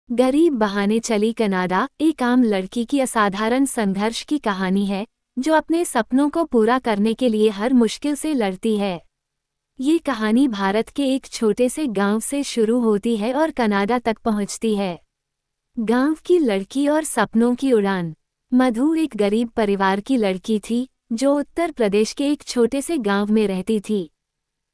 गरीब बहाने चली कनाडा एक आम लड़की की असाधारण संघर्ष की कहानी है जो अपने सपनों को पूरा करने के लिए हर मुश्किल से लड़ती है। ये कहानी भारत के एक छोटे से गांव से शुरू होती है और कनाडा तक पहुंचती है। गांव की लड़की और सपनों की उड़ान। मधु एक गरीब परिवार की लड़की थी जो उत्तर प्रदेश के एक छोटे से गांव में रहती थी।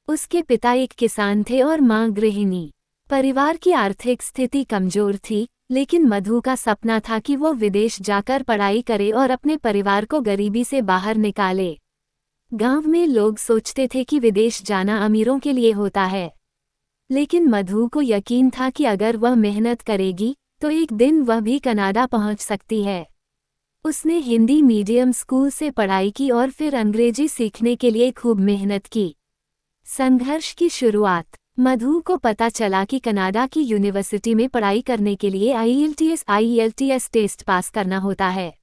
उसके पिता एक किसान थे और मां गृहिणी। परिवार की आर्थिक स्थिति कमजोर थी, लेकिन मधु का सपना था कि वो विदेश जाकर पढ़ाई करे और अपने परिवार को गरीबी से बाहर निकाले। गांव में लोग सोचते थे कि विदेश जाना अमीरों के लिए होता है, लेकिन मधु को यकीन था कि अगर वह मेहनत करेगी तो एक दिन वह भी कनाडा पहुंच सकती है। उसने हिंदी मीडियम स्कूल से पढ़ाई की और फिर अंग्रेजी सीखने के लिए खूब मेहनत की। संघर्ष की शुरुआत। मधु को पता चला कि कनाडा की यूनिवर्सिटी में पढ़ाई करने के लिए IELTS टेस्ट पास करना होता है,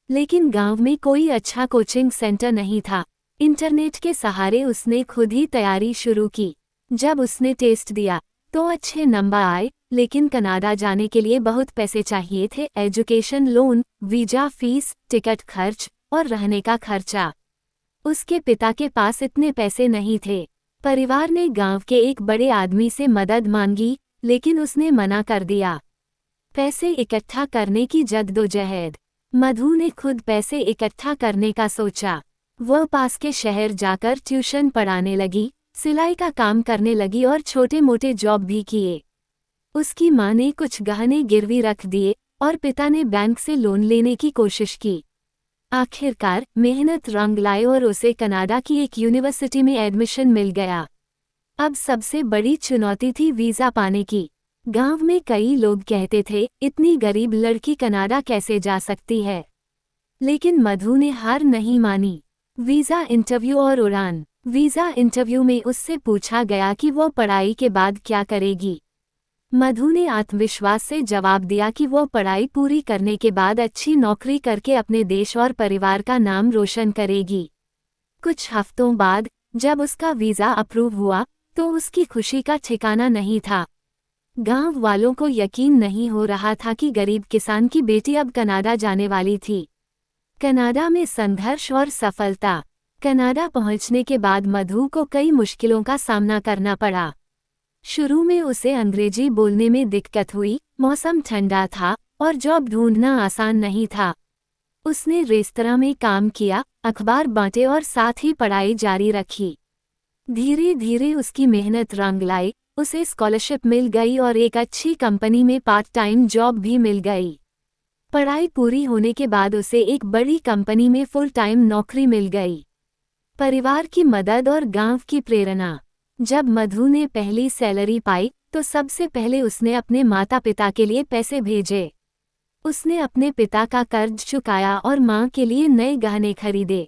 लेकिन गांव में कोई अच्छा कोचिंग सेंटर नहीं था। इंटरनेट के सहारे उसने खुद ही तैयारी शुरू की। जब उसने टेस्ट दिया तो अच्छे नंबर आए, लेकिन कनाडा जाने के लिए बहुत पैसे चाहिए थे। Education loan, visa fees, ticket खर्च और रहने का खर्चा। उसके पिता के पास इतने पैसे नहीं थे। परिवार ने गांव के एक बड़े आदमी से मदद मांगी, लेकिन उसने मना कर दिया। पैसे इकट्ठा करने की जद्दोजहद। मधु ने खुद पैसे इकट्ठा करने का सोचा। वह पास के शहर जाकर ट्यूशन पढ़ाने लगी, सिलाई का काम करने लगी और छोटे मोटे जॉब भी किए। उसकी मां ने कुछ गहने गिरवी रख दिए और पिता ने बैंक से लोन लेने की कोशिश की। आखिरकार मेहनत रंग लाई और उसे कनाडा की एक यूनिवर्सिटी में एडमिशन मिल गया। अब सबसे बड़ी चुनौती थी वीज़ा पाने की। गांव में कई लोग कहते थे, इतनी गरीब लड़की कनाडा कैसे जा सकती है, लेकिन मधु ने हार नहीं मानी। वीज़ा इंटरव्यू और उड़ान। वीज़ा इंटरव्यू में उससे पूछा गया कि वो पढ़ाई के बाद क्या करेगी। मधु ने आत्मविश्वास से जवाब दिया कि वो पढ़ाई पूरी करने के बाद अच्छी नौकरी करके अपने देश और परिवार का नाम रोशन करेगी। कुछ हफ्तों बाद जब उसका वीज़ा अप्रूव हुआ तो उसकी खुशी का ठिकाना नहीं था। गांव वालों को यकीन नहीं हो रहा था कि गरीब किसान की बेटी अब कनाडा जाने वाली थी। कनाडा में संघर्ष और सफलता। कनाडा पहुंचने के बाद मधु को कई मुश्किलों का सामना करना पड़ा। शुरू में उसे अंग्रेजी बोलने में दिक्कत हुई, मौसम ठंडा था और जॉब ढूंढना आसान नहीं था। उसने रेस्तरां में काम किया, अखबार बांटे और साथ ही पढ़ाई जारी रखी। धीरे धीरे उसकी मेहनत रंग लाई, उसे स्कॉलरशिप मिल गई और एक अच्छी कंपनी में पार्ट टाइम जॉब भी मिल गई। पढ़ाई पूरी होने के बाद उसे एक बड़ी कंपनी में फुल टाइम नौकरी मिल गई। परिवार की मदद और गांव की प्रेरणा। जब मधु ने पहली सैलरी पाई तो सबसे पहले उसने अपने माता पिता के लिए पैसे भेजे। उसने अपने पिता का कर्ज चुकाया और मां के लिए नए गहने खरीदे।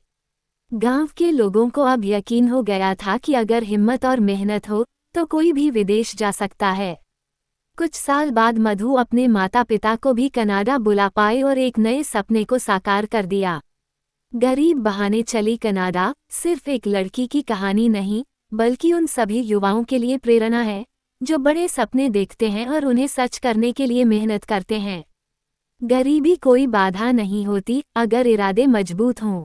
गांव के लोगों को अब यकीन हो गया था कि अगर हिम्मत और मेहनत हो तो कोई भी विदेश जा सकता है। कुछ साल बाद मधु अपने माता पिता को भी कनाडा बुला पाए और एक नए सपने को साकार कर दिया। गरीब बहाने चली कनाडा सिर्फ एक लड़की की कहानी नहीं, बल्कि उन सभी युवाओं के लिए प्रेरणा है जो बड़े सपने देखते हैं और उन्हें सच करने के लिए मेहनत करते हैं। गरीबी कोई बाधा नहीं होती अगर इरादे मजबूत हों।